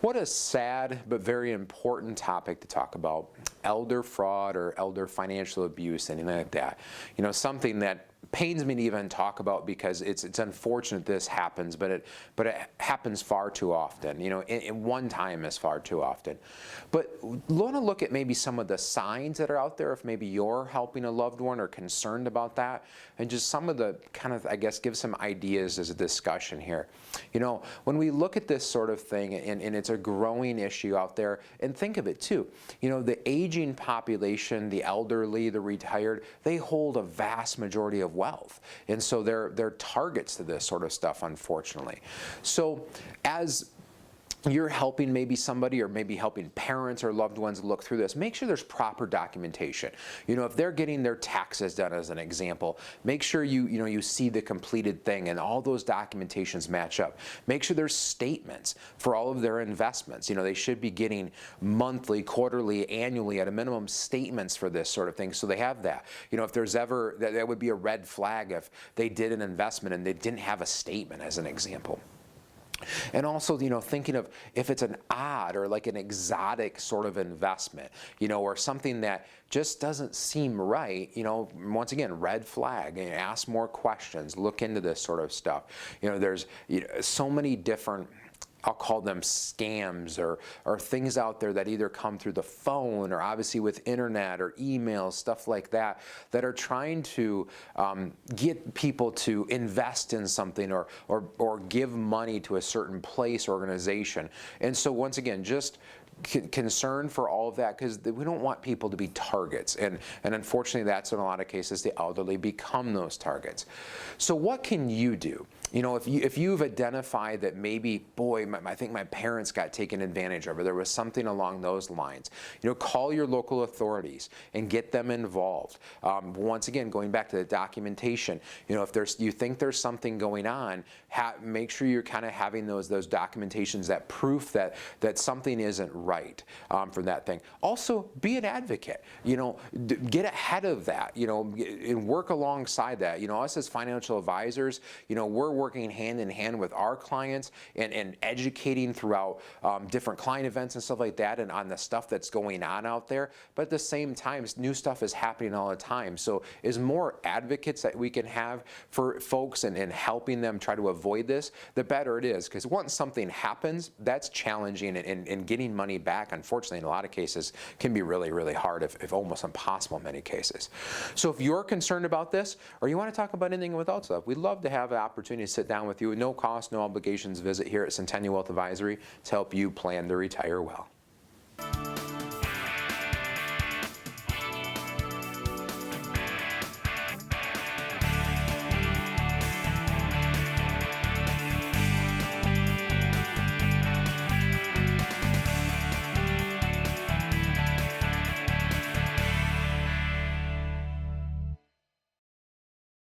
What a sad but very important topic to talk about. Elder fraud or elder financial abuse, anything like that. Something that pains me to even talk about because it's unfortunate this happens, but it happens far too often. In one time is far too often. But want to look at maybe some of the signs that are out there if maybe you're helping a loved one or concerned about that, and just some of the kind of, I guess, give some ideas as a discussion here. When we look at this sort of thing, and it's a growing issue out there, and think of it too, the aging population, the elderly, the retired, they hold a vast majority of wealth. And so they're targets to this sort of stuff, unfortunately. So as you're helping maybe somebody or maybe helping parents or loved ones look through this, make sure there's proper documentation. If they're getting their taxes done as an example, make sure you see the completed thing and all those documentations match up. Make sure there's statements for all of their investments. They should be getting monthly, quarterly, annually at a minimum statements for this sort of thing, so they have that. If there's ever, that would be a red flag if they did an investment and they didn't have a statement as an example. And also, thinking of if it's an odd or like an exotic sort of investment, or something that just doesn't seem right, once again, red flag, ask more questions, look into this sort of stuff. There's so many different, I'll call them scams or things out there that either come through the phone or obviously with internet or emails, stuff like that are trying to get people to invest in something or give money to a certain place, organization. And so once again, just concern for all of that, because we don't want people to be targets, and unfortunately that's in a lot of cases the elderly become those targets. So what can you do? If you've identified that maybe, boy, I think my parents got taken advantage of, or there was something along those lines, call your local authorities and get them involved. Once again, going back to the documentation, if you think there's something going on, make sure you're kind of having those documentations, that proof that something isn't right for that thing. Also, be an advocate. Get ahead of that. And work alongside that. Us as financial advisors, we're working hand in hand with our clients and educating throughout different client events and stuff like that, and on the stuff that's going on out there. But at the same time, new stuff is happening all the time. So as more advocates that we can have for folks and helping them try to avoid this, the better it is. Because once something happens, that's challenging, and getting money back, unfortunately, in a lot of cases, can be really, really hard, if almost impossible in many cases. So if you're concerned about this, or you want to talk about anything with us, we'd love to have an opportunity to sit down with you. No cost, no obligations visit here at Centennial Wealth Advisory to help you plan to retire well.